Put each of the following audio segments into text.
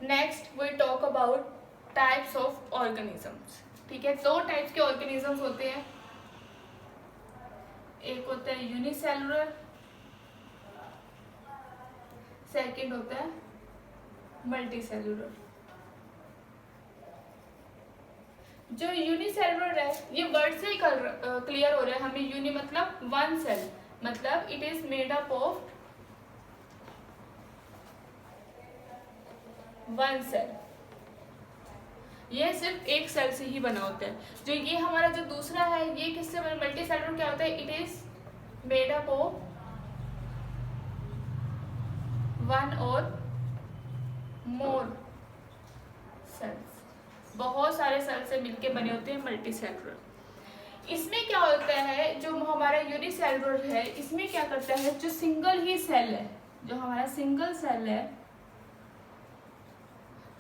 Next we talk about types of organisms. ठीक है, दो टाइप्स के ऑर्गेनिजम्स होते हैं। एक होता है यूनिसेलुलर, सेकंड होता है मल्टीसेलुलर। जो यूनिसेलुलर है ये वर्ड से ही क्लियर हो रहा है हमें। यूनि मतलब वन सेल, मतलब it is made up of one cell. ये सिर्फ एक सेल से ही बना होता है। जो ये हमारा जो दूसरा है ये किससे बना? मल्टी सेलुलर क्या होता है? It is made up of one और मोर सेल्स। बहुत सारे सेल से मिलके बने होते हैं मल्टी सेलुलर। इसमें क्या होता है, जो हमारा यूनिसेलुलर है इसमें क्या करता है, जो सिंगल ही सेल है, जो हमारा सिंगल सेल है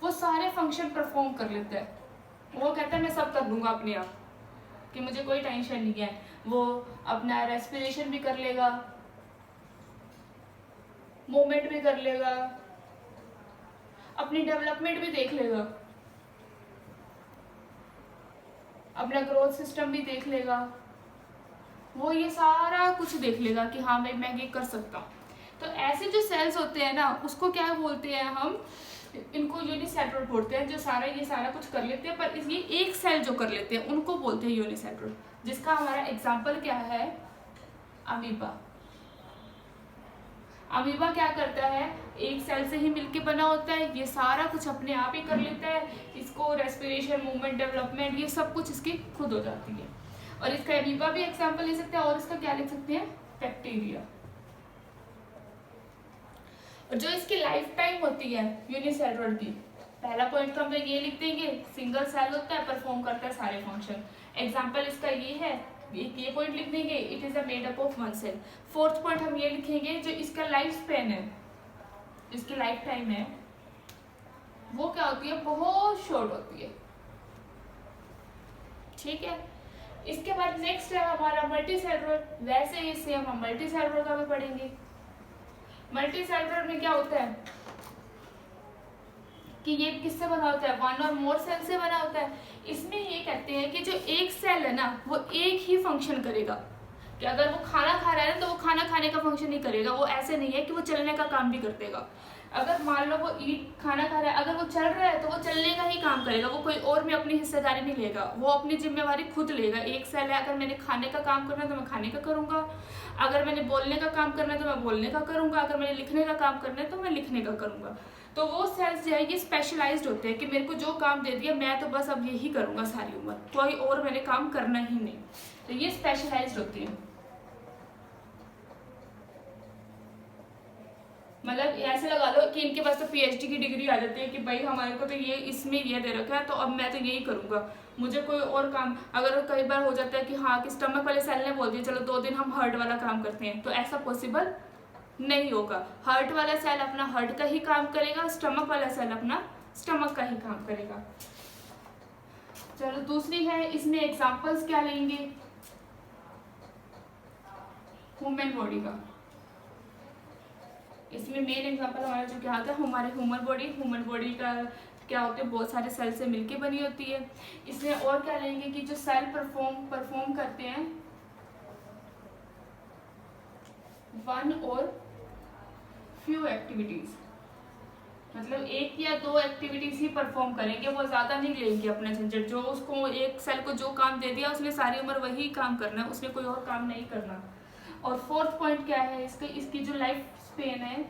वो सारे फंक्शन परफॉर्म कर लेता है। वो कहता है मैं सब कर दूंगा अपने आप, कि मुझे कोई टेंशन नहीं है। वो अपना रेस्पिरेशन भी कर लेगा, मूवमेंट भी कर लेगा, अपनी डेवलपमेंट भी देख लेगा, अपना ग्रोथ सिस्टम भी देख लेगा। वो ये सारा कुछ देख लेगा कि हाँ मैं ये कर सकता हूँ। तो ऐसे जो सेल्स होते हैं ना उसको क्या बोलते हैं हम? इनको यूनिसेलुलर बोलते हैं। जो ये सारा कुछ कर लेते हैं पर ये एक सेल जो कर लेते हैं उनको बोलते हैं यूनिसेलुलर। जिसका हमारा एग्जाम्पल क्या है? अमीबा। अमीबा क्या करता है? एक सेल से ही मिलके बना होता है, ये सारा कुछ अपने आप ही कर लेता है। इसको रेस्पिरेशन, मूवमेंट, डेवलपमेंट ये सब कुछ इसकी खुद हो जाती है। और इसका अमीबा भी एग्जाम्पल ले सकते हैं। और इसका क्या लिख सकते हैं? बैक्टीरिया। और जो इसकी लाइफ टाइम होती है यूनिसेलुलर की, पहला पॉइंट तो हम ये लिख देंगे, सिंगल सेल होता है, परफॉर्म करता है सारे फंक्शन। एग्जाम्पल इसका ये है, ये पॉइंट लिख देंगे, it is a made up of one cell. Fourth point हम ये लिखेंगे, जो इसका लाइफ स्पेन है, इसकी लाइफ टाइम है वो क्या होती है? बहुत शॉर्ट होती है। ठीक है, इसके बाद नेक्स्ट है हमारा मल्टीसेलुलर। वैसे ही सेम हम मल्टीसेलुलर का भी पढ़ेंगे। मल्टीसेलुलर में क्या होता है कि ये किससे बना होता है? वन और मोर सेल से बना होता है। इसमें ये कहते हैं कि जो एक सेल है ना वो एक ही फंक्शन करेगा। कि अगर वो खाना खा रहा है ना तो वो खाना खाने का फंक्शन नहीं करेगा। वो ऐसे नहीं है कि वो चलने का काम भी कर देगा। अगर मान लो वो खाना खा रहा है, अगर वो चल रहा है तो वो चलने का ही काम करेगा। वो कोई और में अपनी हिस्सेदारी नहीं लेगा, वो अपनी जिम्मेवारी खुद लेगा। एक सेल है, अगर मैंने खाने का काम करना है तो मैं खाने का करूंगा, अगर मैंने बोलने का काम करना है तो मैं बोलने का करूंगा, अगर मैंने लिखने का काम करना है तो मैं लिखने का करूंगा। तो वो सेल्स जो है ये स्पेशलाइज्ड होते हैं कि मेरे को जो काम दे दिया मैं तो बस अब यही करूंगा सारी उम्र, कोई और मैंने काम करना ही नहीं। तो ये स्पेशलाइज्ड होती है। मतलब ऐसे लगा लो कि इनके पास तो पीएचडी की डिग्री आ जाती है कि भाई हमारे को तो ये इसमें ये दे रखा है तो अब मैं तो यही करूंगा, मुझे कोई और काम। अगर कई बार हो जाता है कि हाँ कि स्टमक वाले सेल ने बोल दिया चलो 2 दिन हम हार्ट वाला काम करते हैं, तो ऐसा पॉसिबल नहीं होगा। हार्ट वाला सेल अपना हार्ट का ही काम करेगा, स्टमक वाला सेल अपना स्टमक का ही काम करेगा। चलो दूसरी है, इसमें एग्जांपल्स क्या लेंगे? ह्यूमन बॉडी का। इसमें मेन एग्जांपल हमारा जो क्या आता है हमारे ह्यूमन बॉडी का क्या होते हैं? बहुत सारे सेल से मिलके बनी होती है। इसमें और क्या लेंगे कि जो सेल परफॉर्म करते हैं वन और फ्यू एक्टिविटीज, मतलब एक या दो एक्टिविटीज ही परफॉर्म करेंगे, वो ज्यादा नहीं लेंगे अपना झंझट। जो उसको एक सेल को जो काम दे दिया उसने सारी उम्र वही काम करना है, उसने कोई और काम नहीं करना। और फोर्थ पॉइंट क्या है इसकी जो लाइफ स्पेन है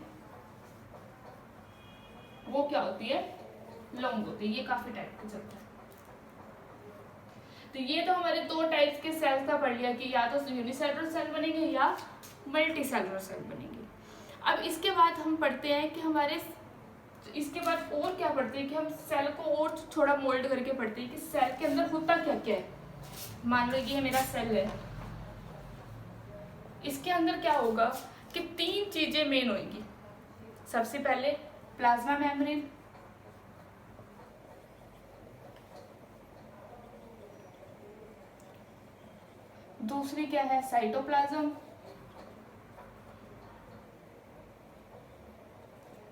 वो क्या होती है? लॉन्ग होती है। ये काफी टाइप का चलता है। तो ये तो हमारे दो टाइप्स के सेल्स का पढ़ लिया कि या तो यूनिसेलुलर सेल बनेंगे या मल्टीसेलुलर सेल बनेंगे। अब इसके बाद हम पढ़ते हैं कि इसके बाद और क्या पढ़ते हैं कि हम सेल को और थोड़ा मोल्ड करके पढ़ते हैं कि सेल के अंदर होता क्या क्या है। मान लो ये मेरा सेल है, इसके अंदर क्या होगा कि 3 चीजें मेन होंगी। सबसे पहले प्लाज्मा मेम्ब्रेन, दूसरी क्या है? साइटोप्लाज्म,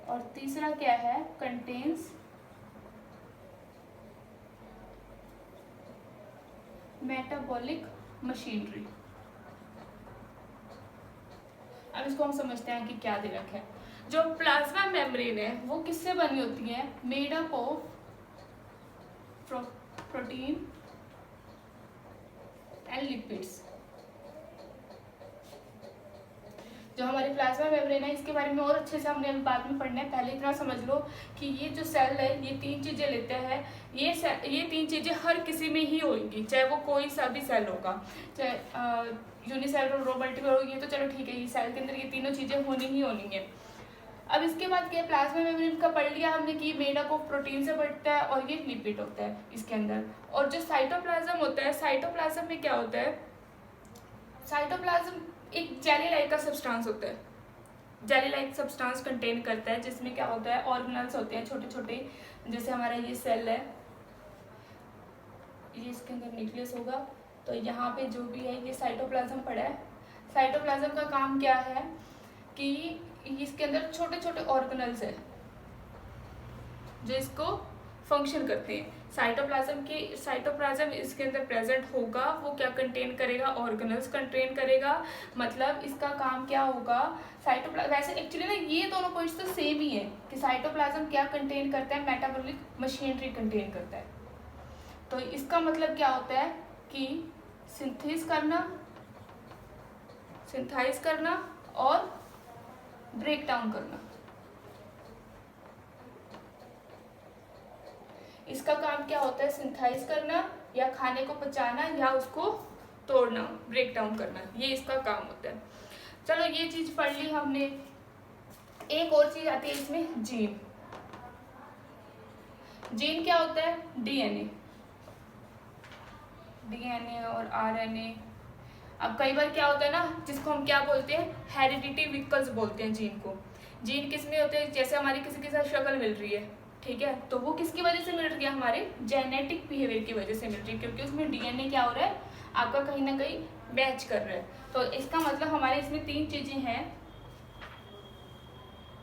और और तीसरा क्या है, कंटेन्स मेटाबॉलिक मशीनरी। अब इसको हम समझते हैं कि क्या दे रखा है। जो प्लाज्मा मेम्ब्रेन है वो किससे बनी होती है, made up of protein and lipids. जो हमारी प्लाज्मा मेम्ब्रेन है इसके बारे में और अच्छे से हमने बाद में पढ़ना है, पहले इतना समझ लो कि ये जो सेल है ये 3 चीजें लेते हैं। ये 3 चीजें हर किसी में ही होंगी, चाहे वो कोई सा भी सेल होगा, चाहे यूनिसेलुलर रो मल्टीपल होगी, ये तो चलो ठीक है, ये सेल के अंदर ये तीनों चीजें होनी ही होनी है। अब इसके बाद क्या, प्लाज्मा मेम्ब्रेन का पढ़ लिया हमने कि मेड अप ऑफ प्रोटीन से बनता है और ये लिपिड होता है इसके अंदर। और जो साइटोप्लाज्म होता है, साइटोप्लाज्म में क्या होता है, साइटोप्लाज्म एक जेली लाइक का सब्सटेंस होता है, जेली लाइक सब्सटेंस कंटेन करता है, जिसमें क्या होता है, ऑर्गेनल्स होते हैं छोटे छोटे। जैसे हमारा ये सेल है, ये इसके अंदर न्यूक्लियस होगा, तो यहाँ पे जो भी है ये साइटोप्लाज्म पड़ा है। साइटोप्लाज्म का काम क्या है कि इसके अंदर छोटे छोटे ऑर्गेनल्स है जो इसको फंक्शन करते हैं। साइटोप्लाज्म इसके अंदर प्रेजेंट होगा, वो क्या कंटेन करेगा, ऑर्गेनल्स कंटेन करेगा। मतलब इसका काम क्या होगा, साइटोप्लाज्म वैसे एक्चुअली ना ये दोनों पॉइंट्स तो सेम ही है कि साइटोप्लाज्म क्या कंटेन करता है, मेटाबॉलिक मशीनरी कंटेन करता है। तो इसका मतलब क्या होता है कि सिंथेसाइज करना और ब्रेक डाउन करना, इसका काम क्या होता है, सिंथेसाइज करना या खाने को पचाना या उसको तोड़ना, ब्रेक डाउन करना, ये इसका काम होता है। चलो ये चीज पढ़ ली हमने। एक और चीज आती है इसमें, जीन। जीन क्या होता है, डीएनए और आरएनए। अब कई बार क्या होता है ना, जिसको हम क्या बोलते हैं, हेरिडिटी व्हीकल्स बोलते हैं जीन को। जीन किस में होते हैं, जैसे हमारी किसी के साथ शक्ल मिल रही है, ठीक है, तो वो किसकी वजह से मिल रही है, हमारे जेनेटिक बिहेवियर की वजह से मिल रही है, क्योंकि उसमें डीएनए क्या हो रहा है, आपका कहीं ना कहीं मैच कर रहा है। तो इसका मतलब हमारे इसमें 3 चीजें हैं,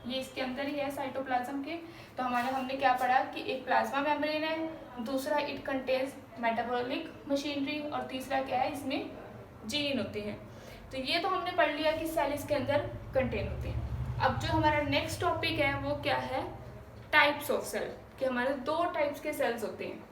ये इसके अंदर ही है साइटोप्लाज्म के। तो हमने क्या पढ़ा कि एक प्लाज्मा मेम्ब्रेन है, दूसरा इट कंटेन्स मेटाबॉलिक मशीनरी, और तीसरा क्या है, इसमें जीन होते हैं। तो ये तो हमने पढ़ लिया कि सेल इसके अंदर कंटेन होते हैं। अब जो हमारा नेक्स्ट टॉपिक है वो क्या है, टाइप्स ऑफ सेल, कि हमारे 2 टाइप्स के सेल्स होते हैं।